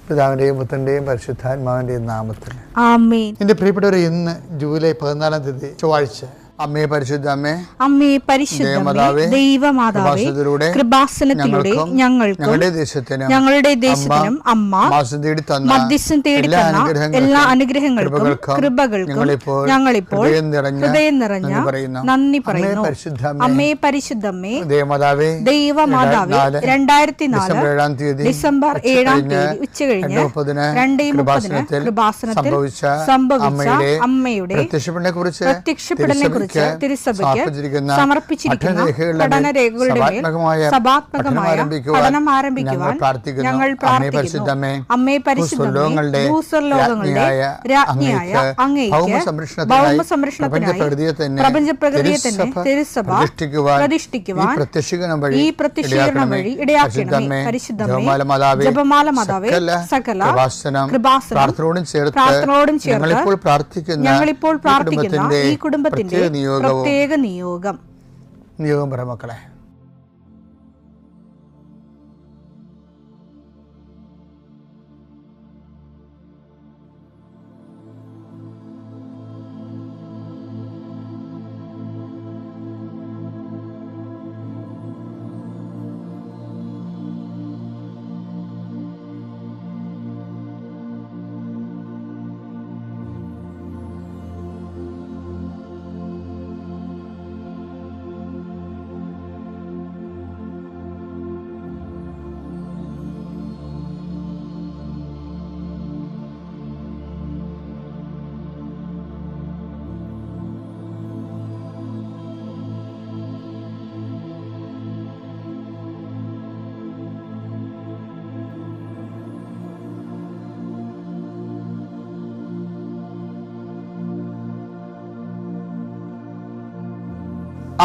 പിതാവിന്റെയും പുത്രന്റെയും പരിശുദ്ധാത്മാവിന്റെയും നാമത്തിൽ ആമേൻ. എന്റെ പ്രിയപ്പെട്ടവരെ, ഇന്ന് ജൂലൈ 14 തീയതി ചൊവ്വാഴ്ച. അമ്മേ പരിശുദ്ധ അമ്മേ, അമ്മേ പരിശുദ്ധമേ, ദൈവമാതാവേ, കൃപാസനത്തിലൂടെ ഞങ്ങൾക്കും ഞങ്ങളുടെ ദേശത്തിനും അമ്മ മധ്യസ്ഥം തേടി തന്ന എല്ലാ അനുഗ്രഹങ്ങൾക്കും കൃപകൾക്കും ഞങ്ങളിപ്പോൾ ഹൃദയം നിറഞ്ഞ നന്ദി പറയുന്നു. അമ്മേ പരിശുദ്ധമേ, ദൈവമാതാവേ, 2004 ഡിസംബർ 7 ഉച്ചകഴിഞ്ഞ് 2:30 കൃപാസനത്തിൽ സംഭവിച്ച അമ്മയുടെ പ്രത്യക്ഷപ്പെടലിനെ കുറിച്ച് തിരുസഭയ്ക്ക് സമർപ്പിച്ചിരിക്കുന്ന പഠനരേഖകളുടെ മേൽ സഭാത്മകമായ പഠനം ആരംഭിക്കുവാൻ ഞങ്ങൾ പ്രാർത്ഥിക്കുന്നു. അമ്മേ പരിശുദ്ധമേ, ഭൂസ്വർലോകങ്ങളുടെ രാജ്ഞിയായ അങ്ങേയ്ക്ക് ഭൗമസംരക്ഷണത്തിനായി പ്രപഞ്ചപ്രകൃതിയെ തന്നെ തിരുസഭ പ്രതിഷ്ഠിക്കുവാൻ ഈ പ്രത്യക്ഷീകരണം വഴി ഇടയാക്കണമേ. പരിശുദ്ധമേ, ജപമാല മാതാവേ, സകല കൃപാസനം പ്രാർത്ഥനയോടും ചേർത്ത് ഞങ്ങളിപ്പോൾ പ്രാർത്ഥിക്കുന്ന ഈ കുടുംബത്തിന്റെ പ്രത്യേക നിയോഗം പറ മക്കളെ.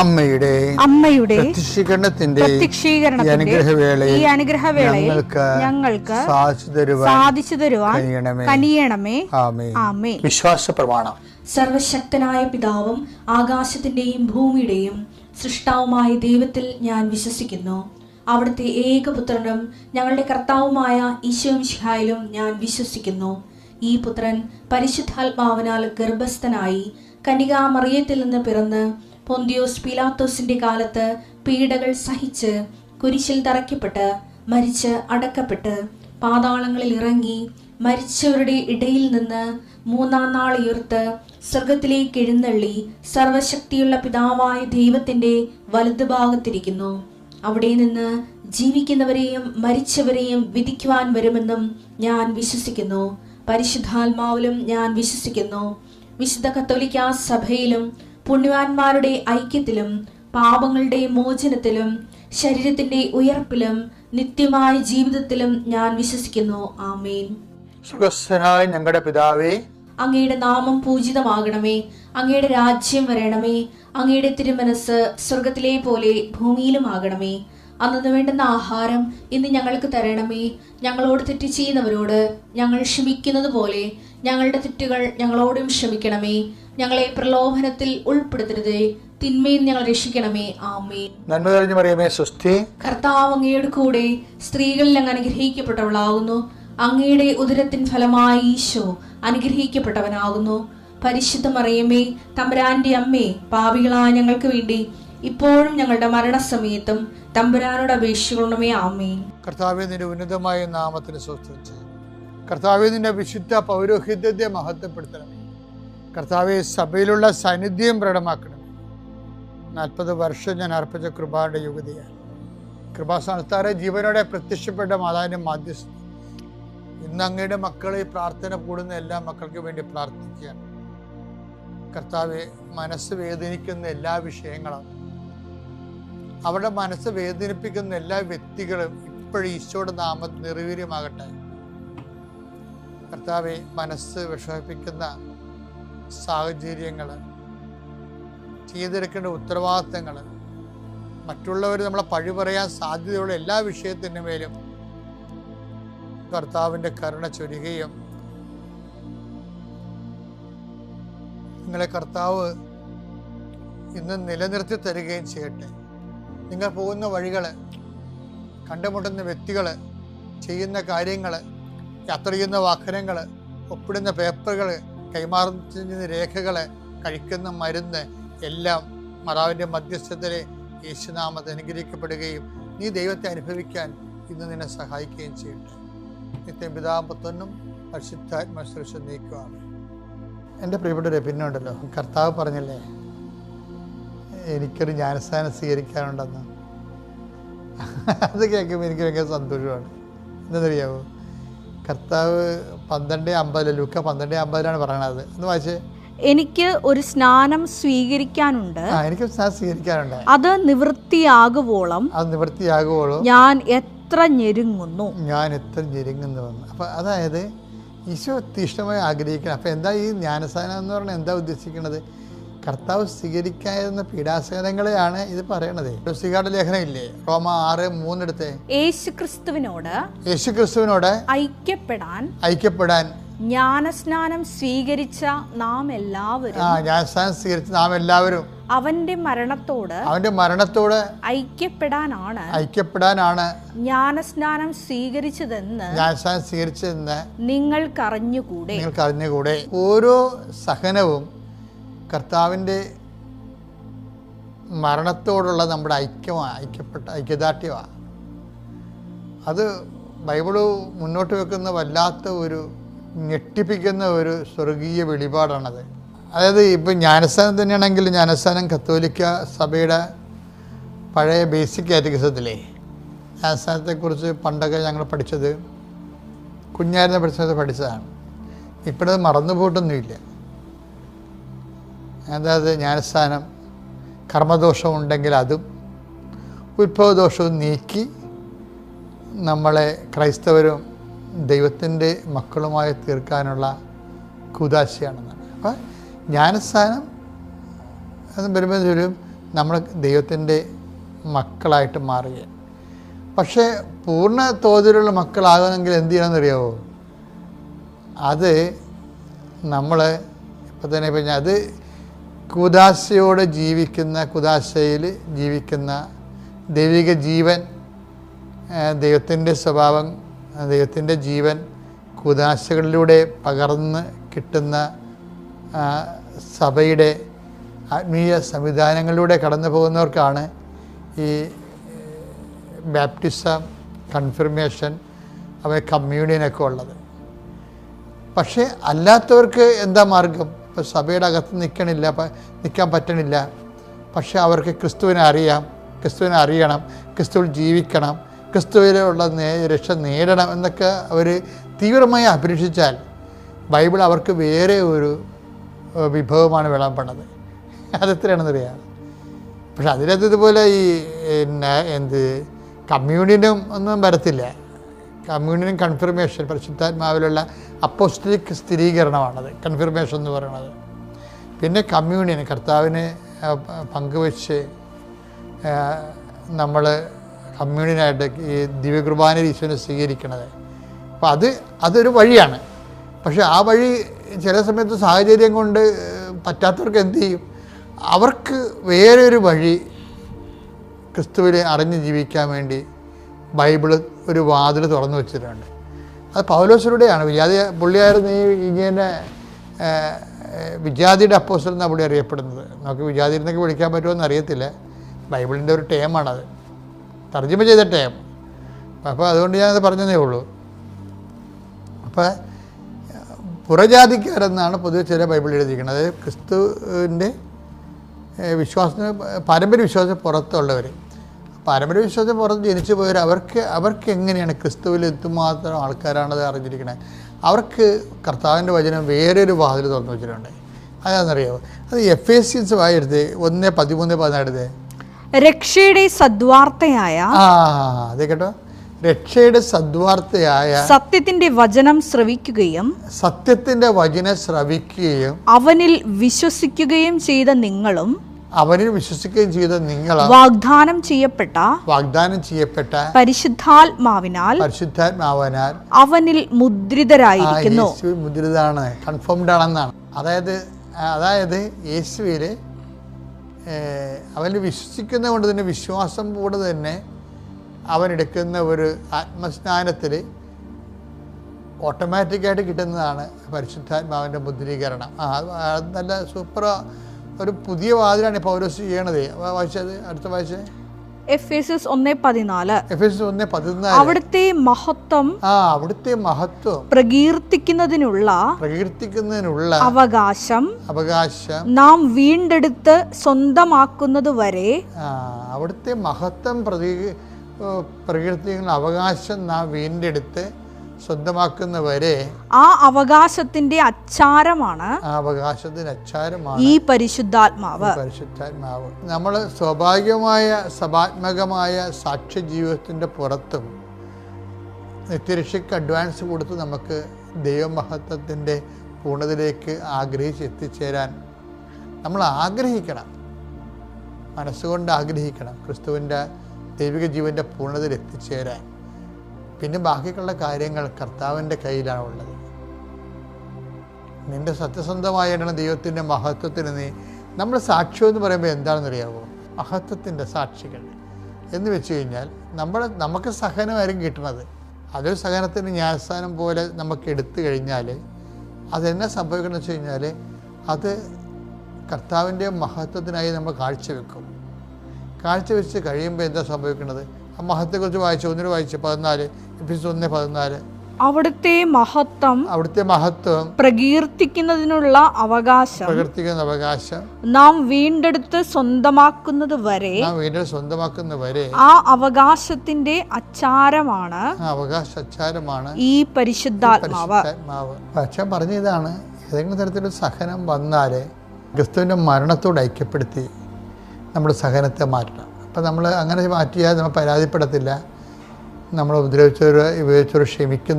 അമ്മയുടെ പ്രത്യക്ഷീകരണത്തിന്റെ ഈ അനുഗ്രഹവേളയിൽ ഞങ്ങൾക്ക് സാധിച്ചു തരുവാൻ കനിയണമേ. ആമേൻ. വിശ്വാസ പ്രമാണം. സർവശക്തനായ പിതാവും ആകാശത്തിന്റെയും ഭൂമിയുടെയും സൃഷ്ടാവുമായ ദൈവത്തിൽ ഞാൻ വിശ്വസിക്കുന്നു. അവിടുത്തെ ഏകപുത്രനും ഞങ്ങളുടെ കർത്താവുമായ ഈശോമിശിഹായിലും ഞാൻ വിശ്വസിക്കുന്നു. ഈ പുത്രൻ പരിശുദ്ധാത്മാവിനാൽ ഗർഭസ്ഥനായി കന്യകാമറിയത്തിൽ നിന്ന് പിറന്ന് പൊന്തിയോസ് പീലാത്തോസിന്റെ കാലത്ത് പീഡകൾ സഹിച്ച് കുരിശിൽ തറയ്ക്കപ്പെട്ട് മരിച്ച് അടക്കപ്പെട്ട് പാതാളങ്ങളിൽ ഇറങ്ങി മരിച്ചവരുടെ ഇടയിൽ നിന്ന് 3-ാം നാൾ ഉയർത്ത് സ്വർഗത്തിലേക്ക് എഴുന്നള്ളി സർവശക്തിയുള്ള പിതാവായ ദൈവത്തിന്റെ വലതുഭാഗത്തിരിക്കുന്നു. അവിടെ നിന്ന് ജീവിക്കുന്നവരെയും മരിച്ചവരെയും വിധിക്കുവാൻ വരുമെന്നും ഞാൻ വിശ്വസിക്കുന്നു. പരിശുദ്ധാത്മാവിലും ഞാൻ വിശ്വസിക്കുന്നു. വിശുദ്ധ കത്തോലിക്കാ സഭയിലും പുണ്യവാന്മാരുടെ ഐക്യത്തിലും പാപങ്ങളുടെ മോചനത്തിലും ശരീരത്തിന്റെ ഉയർപ്പിലും നിത്യമായ ജീവിതത്തിലും ഞാൻ വിശ്വസിക്കുന്നു. ആമേൻ. സുഖസ്ഥനായ ഞങ്ങളുടെ പിതാവേ, അങ്ങയുടെ നാമം പൂജിതമാകണമേ. അങ്ങയുടെ രാജ്യം വരണമേ. അങ്ങയുടെ തിരുമനസ് സ്വർഗത്തിലെ പോലെ ഭൂമിയിലും ആകണമേ. അന്നു വേണ്ടുന്ന ആഹാരം ഇന്ന് ഞങ്ങൾക്ക് തരണമേ. ഞങ്ങളോട് തെറ്റ് ചെയ്യുന്നവരോട് ഞങ്ങൾ ക്ഷമിക്കുന്നത് പോലെ ഞങ്ങളുടെ തെറ്റുകൾ ഞങ്ങളോടും ക്ഷമിക്കണമേ. ഞങ്ങളെ പ്രലോഭനത്തിൽ ഉൾപ്പെടുത്തരുതേ, തിന്മയിൽ ഞങ്ങൾ രക്ഷിക്കണമേ. ആമേൻ. നന്മ നിറഞ്ഞ മറിയമേ, സ്വസ്തി. കർത്താവ് അങ്ങയുടെ കൂടെ സ്ത്രീകളിൽ അങ്ങ് അനുഗ്രഹിക്കപ്പെട്ടവളാകുന്നു. അങ്ങയുടെ ഉദരത്തിൻ ഫലമായി ഈശോ അനുഗ്രഹിക്കപ്പെട്ടവനാകുന്നു. പരിശുദ്ധ മറിയമേ, തമ്പുരാന്റെ അമ്മേ, പാപികളായ ഞങ്ങൾക്ക് വേണ്ടി ഇപ്പോഴും ഞങ്ങളുടെ മരണസമയത്തും തമ്പുരാനോട് അപേക്ഷിക്കണമേ. ആമേൻ. കർത്താവേ, നിന്റെ ഉന്നതമായ നാമത്തിന് സ്തോത്രം. കർത്താവേ, നിന്റെ വിശുദ്ധ പൗരോഹിത്യത്തെ മഹത്വപ്പെടുത്തണമേ. കർത്താവെ, സഭയിലുള്ള സാന്നിധ്യം പ്രകടമാക്കണമേ. 40 വർഷം ഞാൻ അർപ്പിച്ച കൃപാന്റെ യുഗതിയാണ്. കൃപാസ്ഥാനത്താറെ ജീവനോടെ പ്രത്യക്ഷപ്പെട്ട മാതാവിന്റെ മാധ്യസ്ഥം ഇന്ന് അങ്ങയുടെ മക്കളെ പ്രാർത്ഥന കൂടുന്ന എല്ലാ മക്കൾക്ക് വേണ്ടി പ്രാർത്ഥിക്കുകയാണ്. കർത്താവെ, മനസ്സ് വേദനിക്കുന്ന എല്ലാ വിഷയങ്ങളും, അവരുടെ മനസ്സ് വേദനിപ്പിക്കുന്ന എല്ലാ വ്യക്തികളും ഇപ്പോഴും ഈശോയുടെ നാമത്തിൽ നിർവീര്യമാകട്ടെ. കർത്താവെ, മനസ്സ് വിഷമിപ്പിക്കുന്ന സാഹചര്യങ്ങൾ, ചെയ്തെടുക്കേണ്ട ഉത്തരവാദിത്തങ്ങൾ, മറ്റുള്ളവർ നമ്മളെ പഴി പറയാൻ സാധ്യതയുള്ള എല്ലാ വിഷയത്തിൻ്റെ മേലും കർത്താവിൻ്റെ കരുണ ചൊരിയുകയും നിങ്ങളെ കർത്താവ് ഇന്ന് നിലനിർത്തി തരികയും ചെയ്യട്ടെ. നിങ്ങൾ പോകുന്ന വഴികൾ, കണ്ടുമുട്ടുന്ന വ്യക്തികൾ, ചെയ്യുന്ന കാര്യങ്ങൾ യാത്ര ചെയ്യുന്ന വാഹനങ്ങൾ, ഒപ്പിടുന്ന പേപ്പറുകൾ, കൈമാറുന്ന രേഖകൾ, കഴിക്കുന്ന മരുന്ന് എല്ലാം മാതാവിൻ്റെ മധ്യസ്ഥതയിൽ യേശുനാമത്തിൽ അനുഗ്രഹിക്കപ്പെടുകയും നീ ദൈവത്തെ അനുഭവിക്കാൻ ഇന്ന് നിന്നെ സഹായിക്കുകയും ചെയ്യട്ടെ. നിത്യം പിതാവും പുത്രനും പരിശുദ്ധാത്മാവും സ്പർശിച്ച് നീക്കുവാണ്. എൻ്റെ പ്രിയപ്പെട്ടവരെ, പിന്നെ ഉണ്ടല്ലോ, കർത്താവ് പറഞ്ഞില്ലേ എനിക്കൊരു ജ്ഞാനസ്നാനം സ്വീകരിക്കാനുണ്ടെന്ന്. അത് കേൾക്കുമ്പോൾ എനിക്ക് ഭയങ്കര സന്തോഷമാണ്. എന്താണെന്നറിയാമോ? കർത്താവ് 12:50, ലൂക്ക 12:50 പറയണത്. ഒന്ന് വായിച്ചേ. എനിക്ക് ഒരു സ്നാനം സ്വീകരിക്കാനുണ്ട്, എനിക്ക് സ്നാനം സ്വീകരിക്കാനുണ്ട്, അത് നിവൃത്തിയാകുവോളം ഞാൻ എത്ര ഞെരുങ്ങുന്നു. അപ്പം അതായത് ഈശോ തീഷ്ണമായി ആഗ്രഹിക്കണം. അപ്പം എന്താ ഈ ജ്ഞാനസ്നാനം എന്ന് പറഞ്ഞാൽ എന്താ ഉദ്ദേശിക്കുന്നത്? കർത്താവ് സ്വീകരിക്കാതിരുന്ന പീഡാസഹനങ്ങളെയാണ് ഇത് പറയണത്. സ്വീകാര്യ ലേഖനം ഇല്ലേ, റോമ 6:3 എടുത്തേ. യേശുക്രിസ്തുവിനോട് ഐക്യപ്പെടാൻ ജ്ഞാനസ്നാനം സ്വീകരിച്ച നാം എല്ലാവരും അവന്റെ മരണത്തോട് ഐക്യപ്പെടാനാണ് ജ്ഞാനസ്നാനം സ്വീകരിച്ചതെന്ന് നിങ്ങൾക്കറിഞ്ഞുകൂടെ. ഓരോ സഹനവും കർത്താവിൻ്റെ മരണത്തോടുള്ള നമ്മുടെ ഐക്യദാർഢ്യമാണ്. അത് ബൈബിള് മുന്നോട്ട് വെക്കുന്ന വല്ലാത്ത ഒരു ഞെട്ടിപ്പിക്കുന്ന ഒരു സ്വർഗീയ വെളിപാടാണത്. അതായത് ഇപ്പം ജ്ഞാനസ്നാനം തന്നെയാണെങ്കിൽ, ജ്ഞാനസ്നാനം കത്തോലിക്ക സഭയുടെ പഴയ ബേസിക് കാറ്റഗിസത്തിലെ ജ്ഞാനസ്നാനത്തെക്കുറിച്ച് പണ്ടൊക്കെ ഞങ്ങൾ പഠിച്ചത്, കുഞ്ഞായിരുന്ന പഠിച്ചതാണ്. ഇപ്പോഴത് മറന്നുപോയിട്ടൊന്നുമില്ല. അതായത് ജ്ഞാനസ്നാനം കർമ്മദോഷമുണ്ടെങ്കിൽ അതും ഉത്ഭവദോഷവും നീക്കി നമ്മളെ ക്രൈസ്തവരും ദൈവത്തിൻ്റെ മക്കളുമായി തീർക്കാനുള്ള കൂദാശയാണെന്നാണ്. അപ്പം ജ്ഞാനസ്നാനം അത് വരുമ്പോഴത്തേക്കും നമ്മൾ ദൈവത്തിൻ്റെ മക്കളായിട്ട് മാറുകയാണ്. പക്ഷേ പൂർണ്ണ തോതിലുള്ള മക്കളാകണമെങ്കിൽ എന്ത് ചെയ്യണമെന്നറിയാമോ? അത് നമ്മൾ ഇപ്പം തന്നെ പറഞ്ഞാൽ അത് കൂദാശയോടെ കൂദാശയിൽ ജീവിക്കുന്ന ദൈവിക ജീവൻ, ദൈവത്തിൻ്റെ സ്വഭാവം, ദൈവത്തിൻ്റെ ജീവൻ കൂദാശകളിലൂടെ പകർന്ന് കിട്ടുന്ന സഭയുടെ ആത്മീയ സംവിധാനങ്ങളിലൂടെ കടന്നു പോകുന്നവർക്കാണ് ഈ ബാപ്റ്റിസം, കൺഫർമേഷൻ, കമ്മ്യൂണിയനൊക്കെ ഉള്ളത്. പക്ഷേ അല്ലാത്തവർക്ക് എന്താ മാർഗം? ഇപ്പോൾ സഭയുടെ അകത്ത് നിൽക്കാൻ പറ്റണില്ല. പക്ഷെ അവർക്ക് ക്രിസ്തുവിനെ അറിയണം, ക്രിസ്തുവിൽ ജീവിക്കണം, ക്രിസ്തുവിലുള്ള രക്ഷ നേടണം എന്നൊക്കെ അവർ തീവ്രമായി അഭിലഷിച്ചാൽ ബൈബിൾ അവർക്ക് വേറെ ഒരു വിഭവമാണ് വിളമ്പണത്. അതെത്രയാണെന്നറിയാം. പക്ഷെ അതിനകത്ത് ഇതുപോലെ ഈ കമ്മ്യൂണിയനും ഒന്നും വരത്തില്ല. കമ്മ്യൂണിയൻ കൺഫർമേഷൻ പരിശുദ്ധാത്മാവിലുള്ള അപ്പോസ്തലിക് സ്ഥിരീകരണമാണത് കൺഫർമേഷൻ എന്ന് പറയുന്നത്. പിന്നെ കമ്മ്യൂണിയൻ കർത്താവിനെ പങ്കുവെച്ച് നമ്മൾ കമ്മ്യൂണിയനായിട്ട് ഈ ദിവ്യകുർബാന ഈശോനെ സ്വീകരിക്കണത്. അപ്പോൾ അതൊരു വഴിയാണ്. പക്ഷെ ആ വഴി ചില സമയത്ത് സാഹചര്യം കൊണ്ട് പറ്റാത്തവർക്ക് എന്ത് ചെയ്യും? അവർക്ക് വേറെ ഒരു വഴി ക്രിസ്തുവിനെ അറിഞ്ഞ് ജീവിക്കാൻ വേണ്ടി ബൈബിള് ഒരു വാതിൽ തുറന്നു വെച്ചിട്ടുണ്ട്. അത് പൗലോസിലൂടെയാണ്. പുള്ളിയായിരുന്നു ഇങ്ങനെ വിജാതിയുടെ അപ്പോസ്റ്റൽ എന്നാണ് പുള്ളി അറിയപ്പെടുന്നത്. നമുക്ക് വിജാതി എന്നൊക്കെ വിളിക്കാൻ പറ്റുമോ അറിയത്തില്ല. ബൈബിളിൻ്റെ ഒരു ടേമാണത്, തർജ്ജമ ചെയ്ത ടേം. അപ്പോൾ അതുകൊണ്ട് ഞാനത് പറഞ്ഞതേ ഉള്ളൂ. അപ്പോൾ പുറജാതിക്കാരെന്നാണ് പൊതുവെ ചില ബൈബിൾ എഴുതിയിരിക്കുന്നത്. ക്രിസ്തുവിൻ്റെ വിശ്വാസത്തിന് പാരമ്പര്യ വിശ്വാസത്തിന് പുറത്തുള്ളവർ, പാരമ്പര്യ വിശ്വാസത്തിന് പുറത്ത് ജനിച്ചു പോയവർ, അവർക്ക് എങ്ങനെയാണ് ക്രിസ്തുവിൽ എന്തുമാത്രം ആൾക്കാരാണത് അറിഞ്ഞിരിക്കണേ? അവർക്ക് കർത്താവിൻ്റെ വചനം വേറൊരു വാതിൽ തുറന്നു വെച്ചിട്ടുണ്ട്. അതാണെന്നറിയാമോ? അത് എഫേസ്യൻസ് വായെടുത്ത് 1:13-14 രക്ഷയുടെ സദ്വാർത്തയായ അതെ കേട്ടോ, രക്ഷയുടെ സദ്വാർത്തയായ സത്യത്തിന്റെ വചനം ശ്രവിക്കുകയും അവനിൽ വിശ്വസിക്കുകയും ചെയ്ത നിങ്ങളും വാഗ്ദാനം ചെയ്യപ്പെട്ട പരിശുദ്ധാത്മാവിനാൽ അവനിൽ മുദ്രിതരായിരിക്കുന്നു. മുദ്രിതാണ്, കൺഫേംഡ് ആണെന്നാണ്. അതായത് യേശുവിൽ അവന് വിശ്വസിക്കുന്ന കൊണ്ട് തന്നെ, വിശ്വാസം കൂടെ തന്നെ അവനെടുക്കുന്ന ഒരു ആത്മസ്നാനത്തിൽ ഓട്ടോമാറ്റിക്കായിട്ട് കിട്ടുന്നതാണ് പരിശുദ്ധാത്മാവിൻ്റെ മുദ്രീകരണം. അത് നല്ല സൂപ്പർ ഒരു പുതിയ വാതിലാണ് പൗലോസ് ചെയ്യണത്. വായിച്ചത് അടുത്ത വായിച്ചേ. എഫേസ്യസ് 1:14. എഫേസ്യസ് 1:14. അവിടുത്തെ മഹത്വം അവിടുത്തെ മഹത്വം പ്രകീർത്തിക്കുന്നതിനുള്ള അവകാശം നാം വീണ്ടെടുത്ത് സ്വന്തമാക്കുന്നത് വരെ. അവിടുത്തെ മഹത്വം പ്രകീർത്തിക്കുന്ന അവകാശം നാം വീണ്ടെടുത്ത് സ്വന്തമാക്കുന്നവരെ ആ അവകാശത്തിന്റെ അച്ചാരമാണ് ഈ പരിശുദ്ധാത്മാവ്. നമ്മൾ സ്വാഭാവികമായ സഭാത്മകമായ സാക്ഷ്യ ജീവിതത്തിൻ്റെ പുറത്തും നിത്യരക്ഷയ്ക്ക് അഡ്വാൻസ് കൊടുത്ത് നമുക്ക് ദൈവമഹത്വത്തിൻ്റെ പൂർണ്ണതയിലേക്ക് ആഗ്രഹിച്ച് എത്തിച്ചേരാൻ നമ്മൾ ആഗ്രഹിക്കണം, മനസ്സുകൊണ്ട് ആഗ്രഹിക്കണം ക്രിസ്തുവിൻ്റെ ദൈവിക ജീവൻ്റെ പൂർണ്ണതയിൽ എത്തിച്ചേരാൻ. പിന്നെ ബാക്കിയുള്ള കാര്യങ്ങൾ കർത്താവിൻ്റെ കയ്യിലാണ് ഉള്ളത്. നിൻ്റെ സത്യസന്ധമായിട്ടാണ് ദൈവത്തിൻ്റെ മഹത്വത്തിന് നമ്മൾ സാക്ഷ്യം എന്ന് പറയുമ്പോൾ എന്താണെന്നറിയാമോ? മഹത്വത്തിൻ്റെ സാക്ഷികൾ എന്ന് വെച്ച് കഴിഞ്ഞാൽ നമുക്ക് സഹനമായിരിക്കും കിട്ടുന്നത്. അതൊരു സഹനത്തിന് ന്യായസ്ഥാനം പോലെ നമുക്ക് എടുത്തു കഴിഞ്ഞാൽ അതെന്നെ സംഭവിക്കണമെന്ന് വെച്ച് കഴിഞ്ഞാൽ അത് കർത്താവിൻ്റെ മഹത്വത്തിനായി നമ്മൾ കാഴ്ചവെക്കും. കാഴ്ചവെച്ച് കഴിയുമ്പോൾ എന്താ സംഭവിക്കുന്നത്? ആ മഹത്വത്തെക്കുറിച്ച് വായിച്ചു. ഒന്നിനു വായിച്ചു 14 എഫേസ്യസ് 1:14. അവിടുത്തെ മഹത്വം പ്രകീർത്തിക്കുന്നതിനുള്ള അവകാശം നാം വീണ്ടെടുത്ത് സ്വന്തമാക്കുന്നത് വരെ ആ അവകാശത്തിന്റെ അച്ചാരമാണ് ഈ പരിശുദ്ധാത്മാവ്. പക്ഷെ പറഞ്ഞ ഇതാണ്, ഏതെങ്കിലും തരത്തിലൊരു സഹനം വന്നാൽ ക്രിസ്തുവിൻ്റെ മരണത്തോട് ഐക്യപ്പെടുത്തി നമ്മുടെ സഹനത്തെ മാറ്റണം. അപ്പം നമ്മൾ അങ്ങനെ മാറ്റിയാൽ നമ്മൾ പരാതിപ്പെടത്തില്ല. നമ്മൾ ഉപയോഗിച്ചവർ ക്ഷമിക്കും.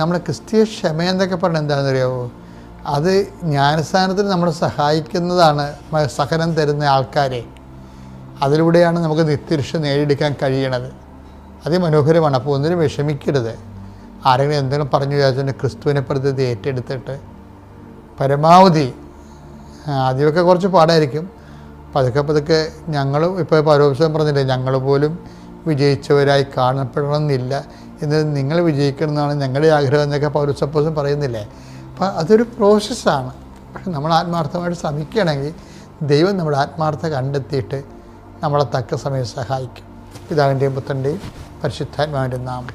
നമ്മൾ ക്രിസ്തീയ ക്ഷമയെന്നൊക്കെ പറഞ്ഞാൽ എന്താണെന്നറിയാമോ? അത് ജ്ഞാനസ്ഥാനത്തിന് നമ്മളെ സഹായിക്കുന്നതാണ്. സഹനം തരുന്ന ആൾക്കാരെ, അതിലൂടെയാണ് നമുക്ക് നിത്യരക്ഷ നേടിയെടുക്കാൻ കഴിയണത്. അതിമനോഹരമാണ്. അപ്പോൾ ഒന്നിനും വിഷമിക്കരുത്. ആരെങ്കിലും എന്തെങ്കിലും പറഞ്ഞു വിചാരിച്ചിട്ട് ക്രിസ്തുവിനെ പ്രതി ഏറ്റെടുത്തിട്ട് പരമാവധി, ആദ്യമൊക്കെ കുറച്ച് പാടായിരിക്കും, പതുക്കെ ഞങ്ങളും ഇപ്പോൾ പൗലോസ് പറഞ്ഞില്ലേ, ഞങ്ങൾ പോലും വിജയിച്ചവരായി കാണപ്പെടണമെന്നില്ല, എന്നത് നിങ്ങൾ വിജയിക്കണം എന്നാണ് ഞങ്ങളുടെ ആഗ്രഹം എന്നൊക്കെ പൗലോസ് പറയുന്നില്ലേ. അപ്പോൾ അതൊരു പ്രോസസ്സാണ്. പക്ഷെ നമ്മൾ ആത്മാർത്ഥമായിട്ട് ശ്രമിക്കുകയാണെങ്കിൽ ദൈവം നമ്മുടെ ആത്മാർത്ഥത കണ്ടെത്തിയിട്ട് നമ്മളെ തക്ക സമയം സഹായിക്കും. പിതാവിൻ്റെയും പുത്രൻ്റെയും പരിശുദ്ധാത്മാവിൻ്റെ നാമം.